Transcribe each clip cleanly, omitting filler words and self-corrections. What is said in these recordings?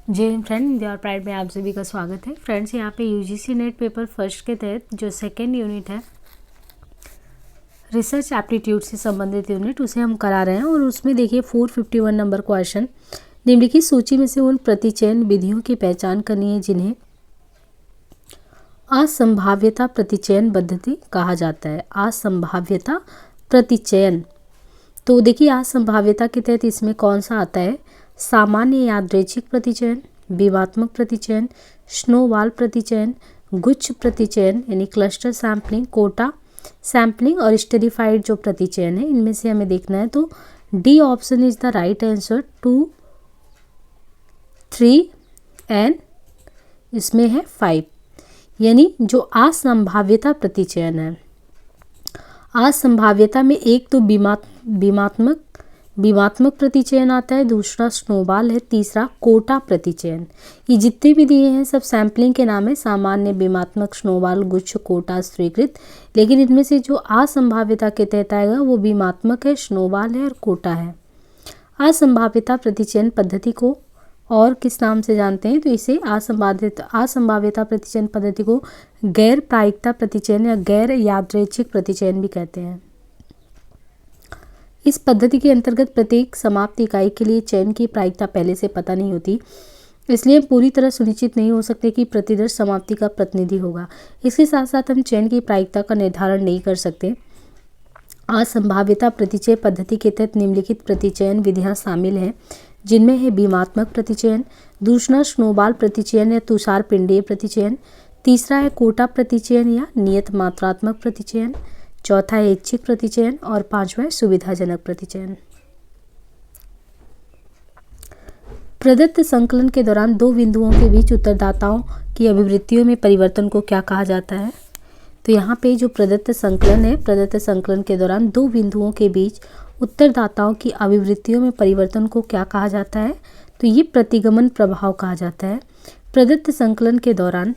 जय Hind friend, India और pride में आप सभी का स्वागत है। फ्रेंड्स, यहाँ पे यूजीसी नेट पेपर फर्स्ट के तहत जो सेकेंड यूनिट है रिसर्च एप्टीट्यूड से संबंधित यूनिट, उसे हम करा रहे हैं। और उसमें देखिए 451 नंबर क्वेश्चन, निम्नलिखित सूची में से उन प्रतिचयन विधियों की पहचान करनी है जिन्हें असंभाव्यता प्रतिचयन पद्धति कहा जाता है। असंभाव्यता प्रतिचयन, तो देखिए असंभाव्यता के तहत इसमें कौन सा आता है? सामान्य यादृच्छिक प्रतिचयन, विवात्मक प्रतिचयन, स्नोबॉल प्रतिचयन, गुच्छ प्रतिचयन यानी क्लस्टर सैम्पलिंग, कोटा सैम्पलिंग और स्टेरिफाइड जो प्रतिचयन है, इनमें से हमें देखना है। तो D option is the right answer. 2, 3 and इसमें है 5, यानी जो असंभाव्यता प्रतिचयन है, असंभाव्यता में एक तो विमात्मक प्रतिचयन आता है, दूसरा स्नोबॉल है, तीसरा कोटा प्रतिचयन। ये जितने भी दिए हैं सब सैम्पलिंग के नाम है, सामान्य, विमात्मक, स्नोबॉल, गुच्छ, कोटा, स्वीकृत। लेकिन इनमें से जो असंभाव्यता के तहत आएगा वो विमात्मक है, स्नोबॉल है और कोटा है। असंभाव्यता प्रतिचयन पद्धति को और किस नाम से जानते हैं? तो इसे असंभाव्यता प्रतिचयन पद्धति को गैर प्रायिकता प्रतिचयन या गैर यादृच्छिक प्रतिचयन भी कहते हैं। इस पद्धति के अंतर्गत प्रत्येक समाप्त इकाई के लिए चयन की प्रायिकता पहले से पता नहीं होती, इसलिए पूरी तरह सुनिश्चित नहीं हो सकते कि प्रतिदर्श समाप्ति का प्रतिनिधि होगा। इसके साथ साथ हम चयन की प्रायिकता का निर्धारण नहीं कर सकते। असंभाव्यता प्रतिचय पद्धति के तहत निम्नलिखित प्रतिचयन विधियां शामिल हैं, जिनमें है विमात्मक प्रतिचयन, दूसरा स्नोबॉल प्रतिचयन या तुषार पिंडीय प्रतिचयन, तीसरा है कोटा प्रतिचयन या नियत मात्रात्मक प्रतिचयन, चौथा है ऐच्छिक प्रतिचयन और पांचवा है सुविधाजनक प्रतिचयन। प्रदत्त संकलन के दौरान दो बिंदुओं के बीच उत्तरदाताओं की अभिवृत्तियों में परिवर्तन को क्या कहा जाता है? तो यहाँ पे जो प्रदत्त संकलन है, प्रदत्त संकलन के दौरान दो बिंदुओं के बीच उत्तरदाताओं की अभिवृत्तियों में परिवर्तन को क्या कहा जाता है? तो ये प्रतिगमन प्रभाव कहा जाता है। प्रदत्त संकलन के दौरान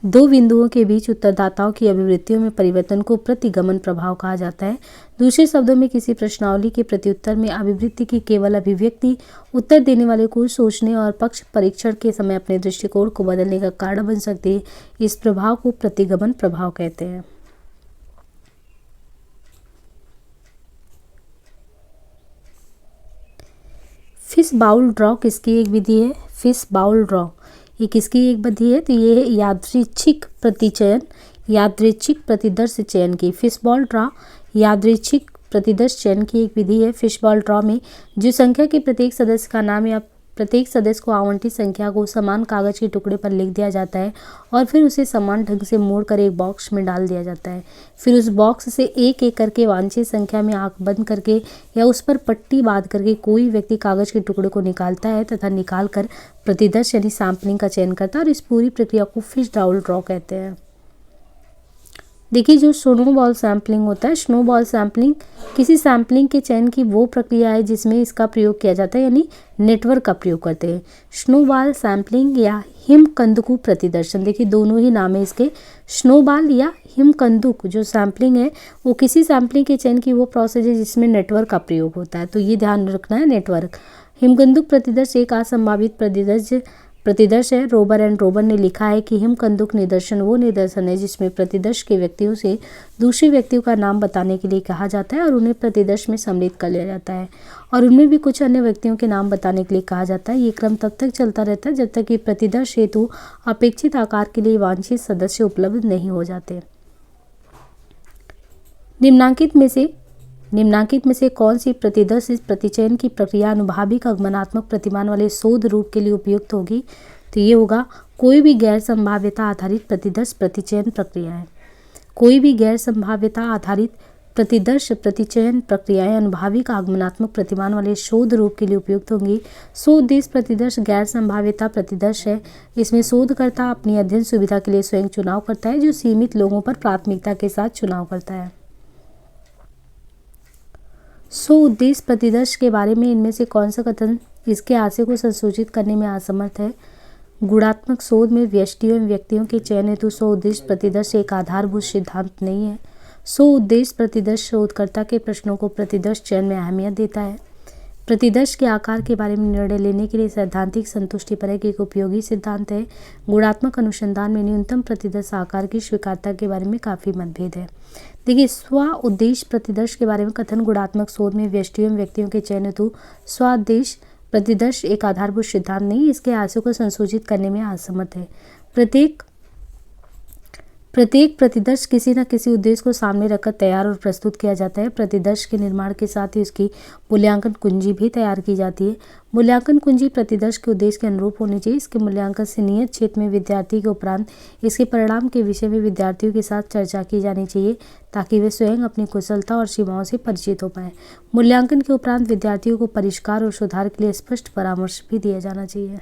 दो बिंदुओं के बीच उत्तरदाताओं की अभिवृत्तियों में परिवर्तन को प्रतिगमन प्रभाव कहा जाता है। दूसरे शब्दों में किसी प्रश्नावली के प्रत्युत्तर में अभिवृत्ति की केवल अभिव्यक्ति उत्तर देने वाले को सोचने और पक्ष परीक्षण के समय अपने दृष्टिकोण को बदलने का कारण बन सकती है। इस प्रभाव को प्रतिगमन प्रभाव कहते हैं। फिश बाउल ड्रॉ किसकी एक विधि है? फिश बाउल ड्रॉ ये किसकी एक विधि है? तो ये है यादृच्छिक प्रतिचयन, यादृच्छिक प्रतिदर्श चयन की। फिश बॉल ड्रॉ यादृच्छिक प्रतिदर्श चयन की एक विधि है। फिश बॉल ड्रॉ में जो संख्या के प्रत्येक सदस्य का नाम या प्रत्येक सदस्य को आवंटित संख्या को समान कागज के टुकड़े पर लिख दिया जाता है और फिर उसे समान ढंग से मोड़कर एक बॉक्स में डाल दिया जाता है। फिर उस बॉक्स से एक एक करके वांछित संख्या में आंख बंद करके या उस पर पट्टी बांध करके कोई व्यक्ति कागज के टुकड़े को निकालता है तथा निकाल कर प्रतिदर्श यानी सैम्पलिंग का चयन करता है और इस पूरी प्रक्रिया को फिश बाउल ड्रॉ कहते हैं। देखिए, जो स्नोबॉल सैम्पलिंग होता है, स्नोबॉल सैम्पलिंग किसी सैम्पलिंग के चयन की वो प्रक्रिया है जिसमें इसका प्रयोग किया जाता है, यानी नेटवर्क का प्रयोग करते हैं। स्नोबॉल सैम्पलिंग या हिमकंदकु प्रतिदर्शन, देखिए दोनों ही नाम है इसके। स्नोबॉल या हिमकंदुक जो सैम्पलिंग है वो किसी सैम्पलिंग के चयन की वो प्रोसेस है जिसमें नेटवर्क का प्रयोग होता है, तो ये ध्यान रखना है, नेटवर्क। हिमकंदुक प्रतिदर्श एक असंभावित प्रतिदर्श है। रोबर एंड रोबर ने लिखा है कि हिमकंदुक निदर्शन वो निदर्शन है जिसमें प्रतिदर्श के व्यक्तियों से दूसरे व्यक्तियों का नाम बताने के लिए कहा जाता है और उन्हें प्रतिदर्श में सम्मिलित कर लिया जाता है और उनमें भी कुछ अन्य व्यक्तियों के नाम बताने के लिए कहा जाता है। ये क्रम तब तक चलता रहता है जब तक कि प्रतिदर्श हेतु अपेक्षित आकार के लिए वांछित सदस्य उपलब्ध नहीं हो जाते। निम्नांकित में से कौन सी प्रतिदर्श इस प्रतिचयन की प्रक्रिया अनुभाविक आगमनात्मक प्रतिमान वाले शोध रूप के लिए उपयुक्त होगी? तो ये होगा कोई भी गैर संभाव्यता आधारित प्रतिदर्श प्रतिचयन प्रक्रिया है। कोई भी गैर संभाव्यता आधारित प्रतिदर्श प्रतिचयन प्रक्रियाएं अनुभाविक आगमनात्मक प्रतिमान वाले शोध रूप के लिए उपयुक्त होंगी। शोधोद्देश्य प्रतिदर्श गैर संभाव्यता प्रतिदर्श है। इसमें शोधकर्ता अपनी अध्ययन सुविधा के लिए स्वयं चुनाव करता है, जो सीमित लोगों पर प्राथमिकता के साथ चुनाव करता है। उद्देश्य प्रतिदर्श के बारे में इनमें से कौन सा कथन इसके आशय को संसूचित करने में असमर्थ है? गुणात्मक शोध में व्यष्टियों एवं व्यक्तियों के चयन हेतु उद्देश्य प्रतिदर्श एक आधारभूत सिद्धांत नहीं है। उद्देश्य प्रतिदर्श शोधकर्ता के प्रश्नों को प्रतिदर्श चयन में अहमियत देता है। प्रतिदर्श के आकार के बारे में निर्णय लेने के लिए सैद्धांतिक संतुष्टिपरक एक उपयोगी सिद्धांत है। गुणात्मक अनुसंधान में न्यूनतम प्रतिदर्श आकार की स्वीकार्यता के बारे में काफ़ी मतभेद है। देखिए, स्व उद्देश्य प्रतिदर्श के बारे में कथन गुणात्मक शोध में व्यष्टियों एवं व्यक्तियों के चयन हेतु स्व उद्देश्य प्रतिदर्श एक आधारभूत सिद्धांत नहीं, इसके आशयों को संशोधित करने में असमर्थ है। प्रत्येक प्रतिदर्श किसी न किसी उद्देश्य को सामने रखकर तैयार और प्रस्तुत किया जाता है। प्रतिदर्श के निर्माण के साथ ही उसकी मूल्यांकन कुंजी भी तैयार की जाती है। मूल्यांकन कुंजी प्रतिदर्श के उद्देश्य के अनुरूप होनी चाहिए। इसके मूल्यांकन से नियत क्षेत्र में विद्यार्थी के उपरांत इसके परिणाम के विषय में विद्यार्थियों के साथ चर्चा की जानी चाहिए, ताकि वे स्वयं अपनी कुशलता और सीमाओं से परिचित हो पाएं। मूल्यांकन के उपरांत विद्यार्थियों को परिष्कार और सुधार के लिए स्पष्ट परामर्श भी दिया जाना चाहिए।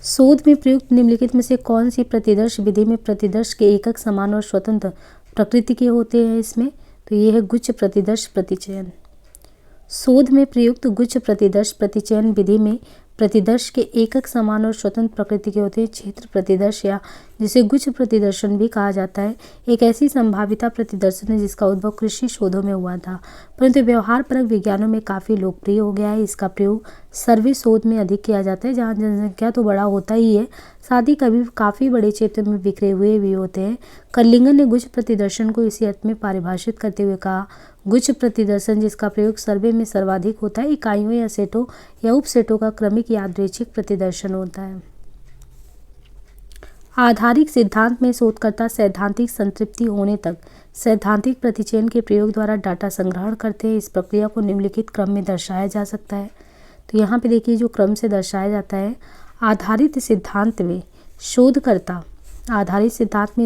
शोध में प्रयुक्त निम्नलिखित में से कौन सी प्रतिदर्श विधि में प्रतिदर्श के एकक समान और स्वतंत्र प्रकृति के होते हैं? इसमें तो ये है गुच्छ प्रतिदर्श प्रतिचयन। शोध में प्रयुक्त गुच्छ प्रतिदर्श प्रतिचयन विधि में प्रतिदर्श के एकक समान और स्वतंत्र प्रकृति के होते हैं। क्षेत्र प्रतिदर्श या जिसे गुच्छ प्रतिदर्शन भी कहा जाता है, एक ऐसी संभाविता प्रतिदर्शन है जिसका उद्भव कृषि शोधों में हुआ था, परंतु व्यवहारपरक विज्ञानों में काफ़ी लोकप्रिय हो गया है। इसका प्रयोग सर्वे शोध में अधिक किया जाता है, जहाँ जनसंख्या तो बड़ा होता ही है, साथ ही कभी काफ़ी बड़े क्षेत्र में बिखरे हुए भी होते हैं। कर्लिंगन ने गुच्छ प्रतिदर्शन को इसी अर्थ में परिभाषित करते हुए कहा, गुच्छ प्रतिदर्शन जिसका प्रयोग सर्वे में सर्वाधिक होता है, इकाइयों या सेटों या उपसेटों का क्रमिक यादृच्छिक प्रतिदर्शन होता है। आधारिक सिद्धांत में शोधकर्ता सैद्धांतिक संतृप्ति होने तक सैद्धांतिक प्रतिचयन के प्रयोग द्वारा डाटा संग्रहण करते हैं। इस प्रक्रिया को निम्नलिखित क्रम में दर्शाया जा सकता है। तो यहाँ पे देखिए, जो क्रम से दर्शाया जाता है, आधारित सिद्धांत में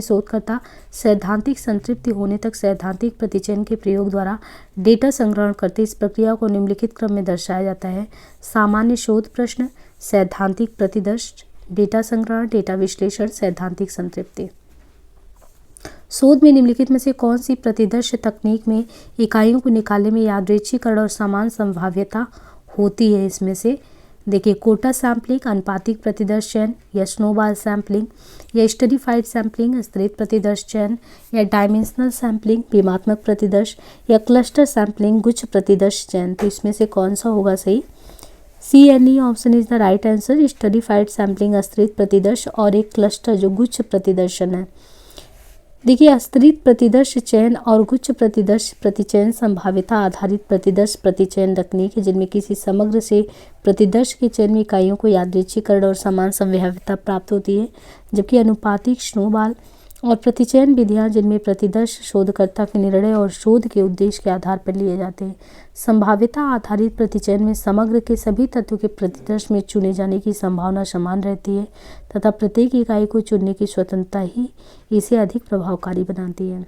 शोधकर्ता सैद्धांतिक संतृप्ति होने तक सैद्धांतिक प्रतिचयन के प्रयोग द्वारा डेटा संग्रहण करते। इस प्रक्रिया को निम्नलिखित क्रम में दर्शाया जाता है। सामान्य शोध प्रश्न, सैद्धांतिक प्रतिदर्श, डेटा संग्रहण, डेटा विश्लेषण, सैद्धांतिक संतृप्ति। शोध में निम्नलिखित में से कौन सी प्रतिदर्श तकनीक में इकाइयों को निकालने में यादृच्छिकरण और समान संभाव्यता होती है? इसमें से देखिए, कोटा सैम्पलिंग, अनुपातिक प्रतिदर्श चयन, या स्नोबॉल सैम्पलिंग, या स्टडीफाइड सैम्पलिंग, स्तरित प्रतिदर्श चयन, या डायमेंशनल सैम्पलिंग, विमात्मक प्रतिदर्श, या क्लस्टर सैम्पलिंग, गुच्छ प्रतिदर्श चयन। तो इसमें से कौन सा होगा सही? C&E option is the right answer. Stratified sampling स्तरित प्रतिदर्श और एक क्लस्टर जो गुच्छ प्रतिदर्शन है। देखिए, स्तरित प्रतिदर्श चयन और गुच्छ प्रतिदर्श प्रतिचयन संभाव्यता आधारित प्रतिदर्श प्रतिचयन तकनीक है, जिनमें किसी समग्र से प्रतिदर्श के चयन में इकाइयों को यादृच्छिकरण और समान संभाव्यता प्राप्त होती है, जबकि अनुपातिक, स्नोबॉल और प्रतिचयन विधियां जिनमें प्रतिदर्श शोधकर्ता के निर्णय और शोध के उद्देश्य के आधार पर लिए जाते हैं। संभाव्यता आधारित प्रतिचयन में समग्र के सभी तत्वों के प्रतिदर्श में चुने जाने की संभावना समान रहती है तथा प्रत्येक इकाई को चुनने की स्वतंत्रता ही इसे अधिक प्रभावकारी बनाती है।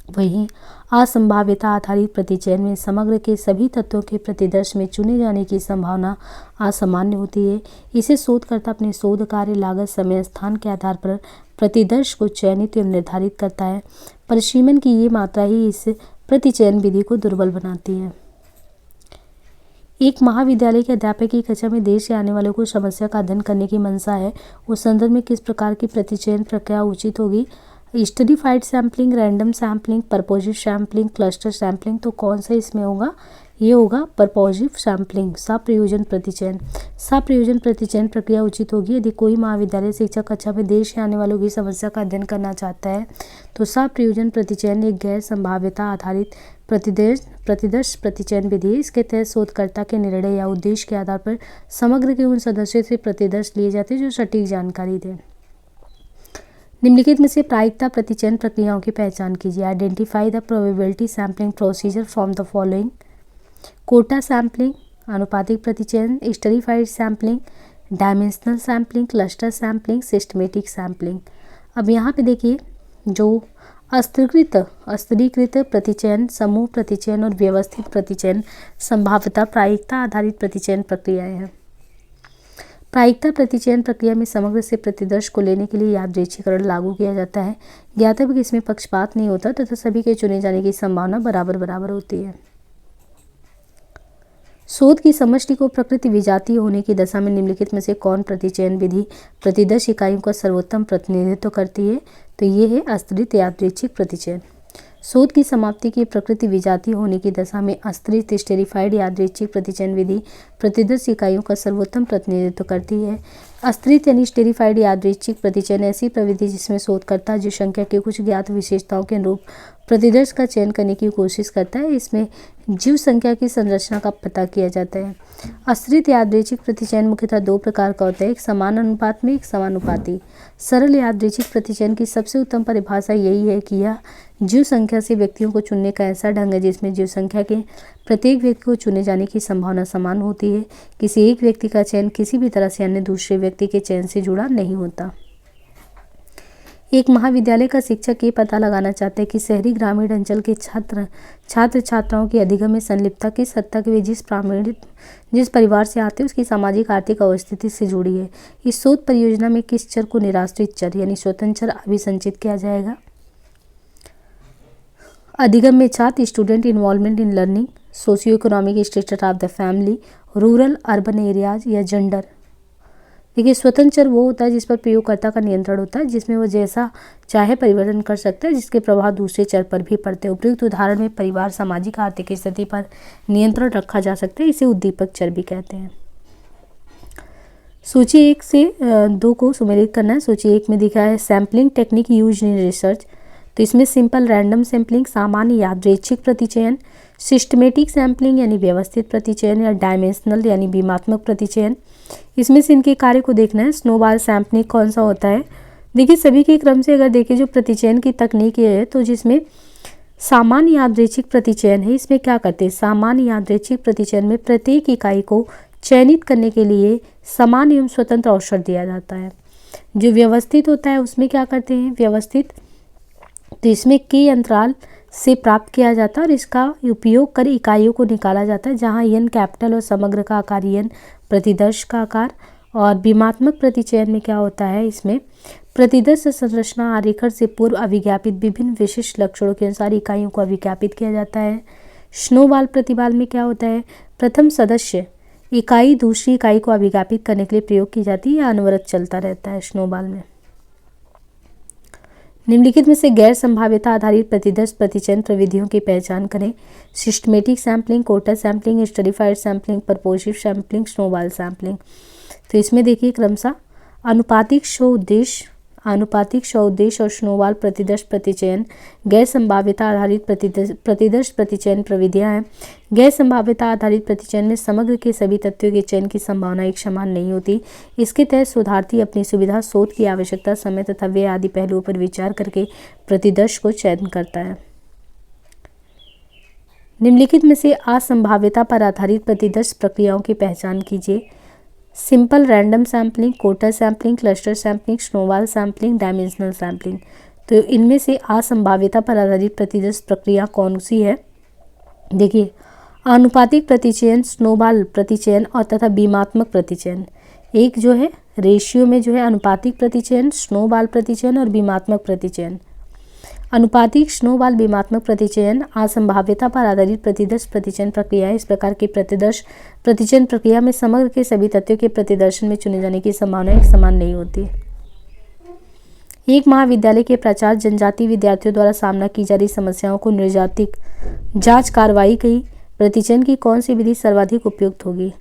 वहीं असंभाव्यता आधारित प्रतिचयन में समग्र के सभी तत्वों के प्रतिदर्श में चुने जाने की संभावना असामान्य होती है। इसे शोधकर्ता अपने शोध कार्य, लागत, समय, स्थान के आधार पर प्रतिदर्श को चयनित एवं निर्धारित करता है। परिसीमन की ये मात्रा ही इस प्रतिचयन विधि को दुर्बल बनाती है। एक महाविद्यालय के अध्यापक की कक्षा में देश से आने वालों को समस्या का अध्ययन करने की मंशा है, उस संदर्भ में किस प्रकार की प्रतिचयन प्रक्रिया उचित होगी? Stratified sampling, random sampling, purposive sampling, cluster sampling. तो कौन सा इसमें होगा? ये होगा परपोजिव सैम्पलिंग, सप्रयोजन प्रतिचयन। सप्रयोजन प्रतिचयन प्रक्रिया उचित होगी यदि कोई महाविद्यालय शिक्षक कक्षा में देश से आने वालों की समस्या का अध्ययन करना चाहता है, तो सप्रयोजन प्रतिचयन एक गैर संभाव्यता आधारित प्रतिदर्श प्रतिचयन विधि है। इसके तहत शोधकर्ता के निर्णय या उद्देश्य के आधार पर समग्र के उन सदस्यों से प्रतिदर्श लिए जाते हैं जो सटीक जानकारी दें। निम्नलिखित में से प्रायिकता प्रतिचयन प्रक्रियाओं की पहचान कीजिए। Identify the probability sampling procedure from the following: quota sampling, अनुपातिक प्रतिचयन, stratified sampling, dimensional sampling, cluster sampling, systematic sampling. अब यहाँ पे देखिए, जो स्तरीकृत प्रतिचयन, समूह प्रतिचयन और व्यवस्थित प्रतिचयन संभाव्यता प्रायिकता आधारित प्रतिचयन प्रक्रियाएं हैं। प्रायिकता प्रतिचयन प्रक्रिया में समग्र से प्रतिदर्श को लेने के लिए यादृच्छिकरण लागू किया जाता है। ज्ञातव्य कि इसमें पक्षपात नहीं होता तथा सभी के चुने जाने की संभावना बराबर होती है। शोध की समष्टि को प्रकृति विजातीय होने की दशा में निम्नलिखित में से कौन प्रतिचयन विधि प्रतिदर्श इकाइयों का सर्वोत्तम प्रतिनिधित्व करती है? तो ये है स्तरित यादृच्छिक प्रतिचयन। शोध की समाप्ति की प्रकृति विजातीय होने की दशा में अस्थिर स्टेरिफाइड यादृच्छिक प्रतिचयन विधि प्रतिदर्श इकाइयों का सर्वोत्तम प्रतिनिधित्व करती है। अस्थिर यानी स्टेरिफाइड यादृच्छिक प्रतिचयन ऐसी प्रविधि जिसमें शोधकर्ता जो संख्या की कुछ ज्ञात विशेषताओं के अनुरूप प्रतिदर्श का चयन करने की कोशिश करता है। इसमें जीव संख्या की संरचना का पता किया जाता है। अस्थिर यादृच्छिक प्रतिचयन मुख्यतः दो प्रकार का होता है, एक समान अनुपात में, एक समानुपाती। सरल यादृच्छिक प्रतिचयन की सबसे उत्तम परिभाषा यही है कि यह जीव संख्या से व्यक्तियों को चुनने का ऐसा ढंग है जिसमें जीव संख्या के प्रत्येक व्यक्ति को चुने जाने की संभावना समान होती है। किसी एक व्यक्ति का चयन किसी भी तरह से अन्य दूसरे व्यक्ति के चयन से जुड़ा नहीं होता। एक महाविद्यालय का शिक्षक ये पता लगाना चाहता है कि शहरी ग्रामीण अंचल के छात्र छात्राओं की अधिगम में संलिप्तता किस हद तक वे जिस परिवार से आते हैं उसकी सामाजिक आर्थिक अवस्थिति से जुड़ी है। इस शोध परियोजना में किस चर को निराश्रित चर यानी स्वतंत्र चर अभिसंचित किया जाएगा। अधिगम में छात्र, student involvement in learning, socio economic status of the family, rural urban areas या जेंडर। देखिए, स्वतंत्र चर वो होता है जिस पर प्रयोगकर्ता का नियंत्रण होता है, जिसमें वो जैसा चाहे परिवर्तन कर सकता है, जिसके प्रभाव दूसरे चर पर भी पड़ते हैं। उपयुक्त उदाहरण में परिवार, सामाजिक आर्थिक स्थिति पर नियंत्रण रखा जा सकता है, इसे उद्दीपक चर भी कहते हैं। सूची 1 से 2 को सुमेलित करना है। सूची 1 में दिखा है sampling technique used in research, तो इसमें सिंपल रैंडम सैम्पलिंग, सामान्य यादृच्छिक प्रतिचयन, सिस्टमेटिक सैम्पलिंग यानी व्यवस्थित प्रतिचयन या डायमेंशनल यानी बीमात्मक प्रतिचयन। इसमें से इनके कार्य को देखना है। स्नोबॉल सैम्पलिंग कौन सा होता है। देखिए, सभी के क्रम से अगर देखें जो प्रतिचयन की तकनीक है, तो जिसमें सामान्य यादृच्छिक प्रतिचयन है, इसमें क्या करते हैं, सामान्य यादृच्छिक प्रतिचयन में प्रत्येक इकाई को चयनित करने के लिए समान एवं स्वतंत्र अवसर दिया जाता है। जो व्यवस्थित होता है उसमें क्या करते हैं, व्यवस्थित, तो इसमें के अंतराल से प्राप्त किया जाता है और इसका उपयोग कर इकाइयों को निकाला जाता है, जहां n कैपिटल और समग्र का आकार n प्रतिदर्श का आकार। और बीमात्मक प्रतिचयन में क्या होता है, इसमें प्रतिदर्श संरचना आरेखण से पूर्व अभिज्ञापित विभिन्न विशिष्ट लक्षणों के अनुसार इकाइयों को अभिज्ञापित किया जाता है। स्नोबॉल प्रतिबाल में क्या होता है, प्रथम सदस्य इकाई दूसरी इकाई को अभिज्ञापित करने के लिए प्रयोग की जाती है या अनवरत चलता रहता है स्नोबॉल में। निम्नलिखित में से गैर संभाव्यता आधारित प्रतिदर्श प्रतिचयन प्रविधियों की पहचान करें। Systematic sampling, quota sampling, stratified sampling, purposive sampling, snowball sampling. तो इसमें देखिए क्रमशः अनुपातिक सौउद्देश्य और स्नोबॉल प्रतिदर्श प्रतिचयन गैर संभाव्यता आधारित प्रतिदर्श प्रतिचयन प्रविधियां हैं। गैर संभाव्यता आधारित प्रतिचयन में समग्र के सभी तथ्यों के चयन की संभावना एक समान नहीं होती। इसके तहत शोधार्थी अपनी सुविधा, शोध की आवश्यकता, समय तथा व्यय आदि पहलुओं पर विचार करके प्रतिदर्श को चयन करता है। निम्नलिखित में से असंभाव्यता पर आधारित प्रतिदर्श प्रक्रियाओं की पहचान कीजिए। Simple random sampling, quota sampling, cluster sampling, snowball sampling, dimensional sampling. तो इनमें से असंभाव्यता पर आधारित प्रतिदर्श प्रक्रिया कौन सी है। देखिए, आनुपातिक प्रतिचयन, स्नोबॉल प्रतिचयन और तथा बीमात्मक प्रतिचयन। एक जो है रेशियो में जो है अनुपातिक प्रतिचयन, स्नोबॉल प्रतिचयन और बीमात्मक प्रतिचयन। अनुपातिक, स्नोबॉल, बीमात्मक प्रतिचयन असंभाव्यता पर आधारित प्रतिदर्श प्रतिचयन प्रक्रिया है। इस प्रकार की प्रतिचयन प्रक्रिया में समग्र के सभी तथ्यों के प्रतिदर्शन में चुने जाने की संभावना एक समान नहीं होती। एक महाविद्यालय के प्राचार्य जनजातीय विद्यार्थियों द्वारा सामना की जा रही समस्याओं को निर्जातिक जांच कार्रवाई की प्रतिचयन की कौन सी विधि सर्वाधिक उपयुक्त होगी।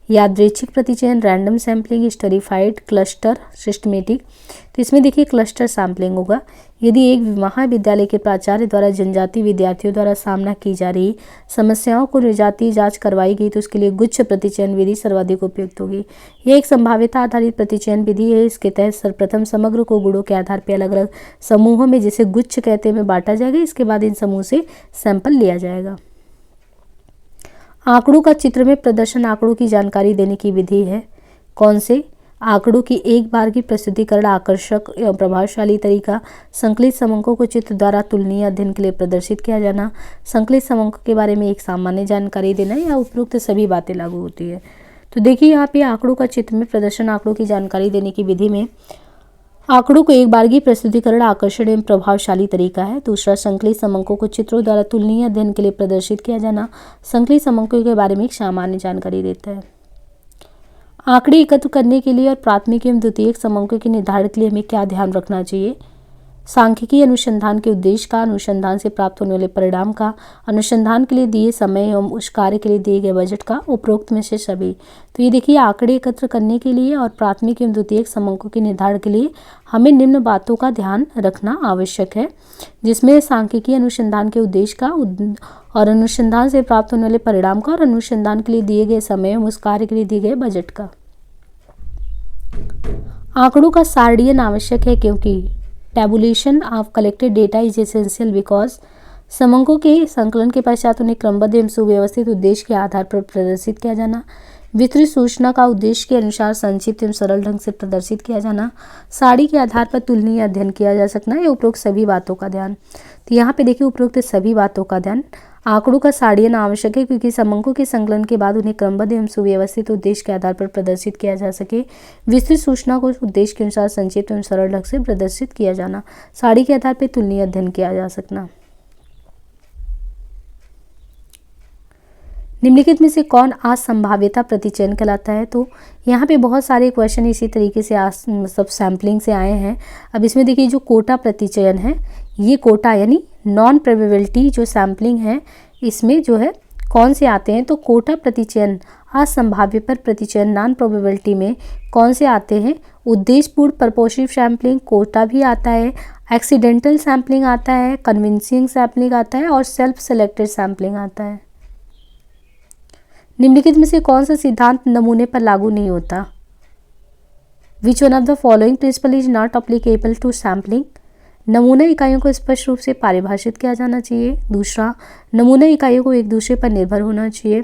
यादृच्छिक प्रतिचयन, रैंडम सैम्पलिंग, स्टरीफाइड, क्लस्टर, सिस्टमेटिक। तो इसमें देखिए क्लस्टर सैम्पलिंग होगा। यदि एक महाविद्यालय के प्राचार्य द्वारा जनजातीय विद्यार्थियों द्वारा सामना की जा रही समस्याओं को निर्जातीय जांच करवाई गई तो उसके लिए गुच्छ प्रतिचयन विधि सर्वाधिक उपयुक्त होगी। यह एक संभाव्यता आधारित प्रतिचयन विधि है। इसके तहत सर्वप्रथम समग्र को गुणों के आधार पर अलग अलग समूहों में, जिसे गुच्छ कहते हैं, में बांटा जाएगा। इसके बाद इन समूह से सैंपल लिया जाएगा। आंकड़ों का चित्र में प्रदर्शन आंकड़ों की जानकारी देने की विधि है। कौन से आंकड़ों की एक बार की प्रस्तुतिकरण आकर्षक एवं प्रभावशाली तरीका। संकलित समंकों को चित्र द्वारा तुलनीय अध्ययन के लिए प्रदर्शित किया जाना। संकलित समंकों के बारे में एक सामान्य जानकारी देना या उपरोक्त सभी बातें लागू होती है। तो देखिए यहाँ पे आंकड़ों का चित्र में प्रदर्शन आंकड़ों की जानकारी देने की विधि में आंकड़ों को एक बारगी प्रस्तुतिकरण आकर्षण एवं प्रभावशाली तरीका है। दूसरा, संकलित समंकों को चित्रों द्वारा तुलनीय अध्ययन के लिए प्रदर्शित किया जाना संकलित समंकों के बारे में एक सामान्य जानकारी देता है। आंकड़े एकत्र करने के लिए और प्राथमिक एवं द्वितीयक समंकों के निर्धारण के लिए हमें क्या ध्यान रखना चाहिए। सांख्यिकीय अनुसंधान के उद्देश्य का, अनुसंधान से प्राप्त होने वाले परिणाम का, अनुसंधान के लिए दिए समय एवं उस कार्य के लिए दिए गए बजट का, उपरोक्त में से सभी। तो ये देखिए, आंकड़े एकत्र करने के लिए और प्राथमिक एवं द्वितीयक समंकों के निर्धारण के लिए हमें निम्न बातों का ध्यान रखना आवश्यक है, जिसमें सांख्यिकीय अनुसंधान के उद्देश्य का और अनुसंधान से प्राप्त होने वाले परिणाम का और अनुसंधान के लिए दिए गए समय एवं उस कार्य के लिए दिए गए बजट का। आंकड़ों का सारणीयन आवश्यक है क्योंकि tabulation of collected data is essential because समंकों के संकलन के पश्चात उन्हें क्रमबद्ध एवं सुव्यवस्थित उद्देश्य के आधार पर प्रदर्शित किया जाना, विस्तृत सूचना का उद्देश्य के अनुसार संक्षिप्त एवं सरल ढंग से प्रदर्शित किया जाना, सारणी के आधार पर तुलनीय अध्ययन किया जा सकना, या उपरोक्त सभी बातों का ध्यान। तो यहाँ पे देखिए, उपरोक्त सभी बातों का ध्यान। आंकड़ों का सारणीयन आवश्यक है क्योंकि समंकों के संकलन के बाद उन्हें क्रमबद्ध एवं सुव्यवस्थित उद्देश्य के आधार पर प्रदर्शित किया जा सके, विस्तृत सूचना को उद्देश्य के अनुसार संक्षिप्त एवं सरल ढंग से प्रदर्शित किया जाना, सारणी के आधार पर तुलनीय अध्ययन किया जा सकना। निम्नलिखित में से कौन असंभाव्यता प्रतिचयन कहलाता है? तो यहाँ पे बहुत सारे क्वेश्चन इसी तरीके से सब सैम्पलिंग से आए हैं। अब इसमें देखिए, जो कोटा प्रतिचयन है, ये कोटा यानी नॉन प्रोबेबिलिटी जो सैम्पलिंग है, इसमें जो है कौन से आते हैं? तो कोटा प्रतिचयन, असंभाव्य पर प्रतिचयन, नॉन प्रोबेबिलिटी में कौन से आते हैं? उद्देश्यपूर्ण प्रपोर्शिव सैम्पलिंग कोटा भी आता है, एक्सीडेंटल सैम्पलिंग आता है, कन्विंसिंग सैम्पलिंग आता है और सेल्फ सेलेक्टेड सैम्पलिंग आता है। निम्नलिखित में से कौन सा सिद्धांत नमूने पर लागू नहीं होता? Which one of the following principle is not applicable to sampling? नमूना इकाइयों को स्पष्ट रूप से परिभाषित किया जाना चाहिए। दूसरा, नमूना इकाइयों को एक दूसरे पर निर्भर होना चाहिए।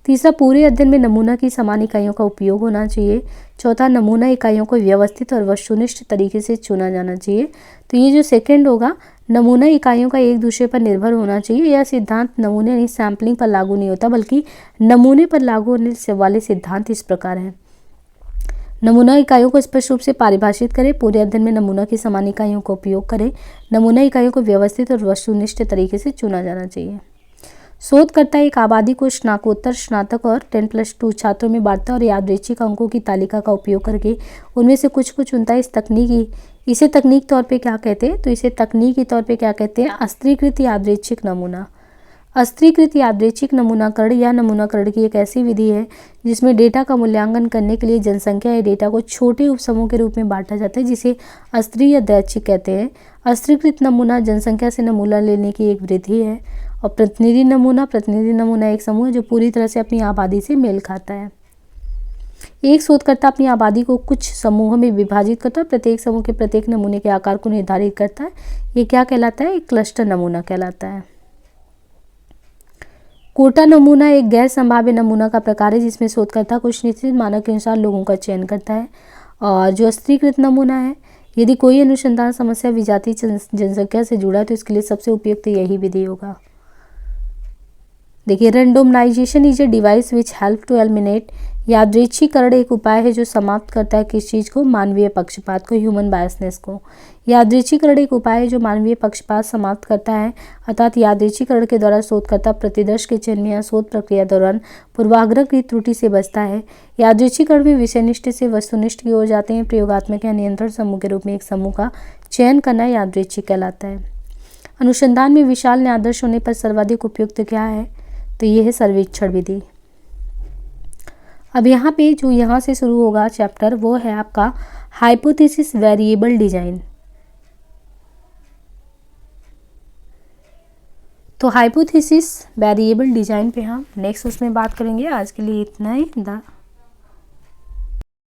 तीसरा, पूरे अध्ययन में नमूना की समान इकाइयों का उपयोग होना चाहिए। चौथा, नमूना इकाइयों को व्यवस्थित और वस्तुनिष्ठ तरीके से चुना जाना चाहिए। तो ये जो सेकंड होगा, नमूना इकाइयों का एक दूसरे पर निर्भर होना चाहिए, यह सिद्धांत नमूने यानी सैम्पलिंग पर लागू नहीं होता, बल्कि नमूने पर लागू होने वाले सिद्धांत इस प्रकार हैं। नमूना इकाइयों को स्पष्ट रूप से परिभाषित करें, पूरे अध्ययन में नमूना की समान इकाइयों का उपयोग करें, नमूना इकाइयों को व्यवस्थित और वस्तुनिष्ठ तरीके से चुना जाना चाहिए। शोधकर्ता एक आबादी को स्नातकोत्तर, स्नातक और 10+2 छात्रों में बांटता है और यादृच्छिक अंकों की तालिका का उपयोग करके उनमें से कुछ को चुनता है। इसे तकनीक तौर पे क्या कहते हैं? तो इसे तकनीकी तौर पे क्या कहते हैं? अस्त्रीकृत यादृच्छिक नमूना। अस्त्रीकृत यादृच्छिक नमूनाकरण या नमूनाकरण की एक ऐसी विधि है जिसमें डेटा का मूल्यांकन करने के लिए जनसंख्या या डेटा को छोटे उपसमूह के रूप में बांटा जाता है, जिसे अस्त्री या दैच्छिक कहते हैं। अस्त्रीकृत नमूना जनसंख्या से नमूना लेने की एक विधि है। और प्रतिनिधि नमूना एक समूह है जो पूरी तरह से अपनी आबादी से मेल खाता है। एक शोधकर्ता अपनी आबादी को कुछ समूहों में विभाजित करता है, प्रत्येक समूह के प्रत्येक नमूने के आकार को निर्धारित करता है। ये क्या कहलाता है? एक क्लस्टर नमूना कहलाता है। कोटा नमूना एक गैर संभाव्य नमूना का प्रकार है जिसमें शोधकर्ता कुछ निश्चित मानक के अनुसार लोगों का चयन करता है। और जो अस्त्रीकृत नमूना है, यदि कोई अनुसंधान समस्या विजातीय जनसंख्या से जुड़ा है तो इसके लिए सबसे उपयुक्त यही विधि होगा। देखिए, randomization is a device which help to eliminate. यादृच्छिकरण एक उपाय है जो समाप्त करता है किस चीज़ को? मानवीय पक्षपात को, ह्यूमन बायसनेस को। यादृच्छिकरण एक उपाय है जो मानवीय पक्षपात समाप्त करता है, अर्थात यादृच्छिकरण के द्वारा शोधकर्ता प्रतिदर्श के चयन में या शोध प्रक्रिया दौरान पूर्वाग्रह की त्रुटि से बचता है। यादृच्छिकरण में विषयनिष्ठ से वस्तुनिष्ठ की ओर जाते हैं। प्रयोगात्मक या नियंत्रण समूह के रूप में एक समूह का चयन करना यादृच्छिक कहलाता है। अनुसंधान में विशाल न्यायादर्श होने पर सर्वाधिक उपयुक्त क्या है? तो ये है सर्वेक्षण विधि। अब यहाँ पे जो यहाँ से शुरू होगा चैप्टर, वो है आपका हाइपोथेसिस वेरिएबल डिजाइन। तो हाइपोथेसिस वेरिएबल डिजाइन पे हम नेक्स्ट उसमें बात करेंगे। आज के लिए इतना ही।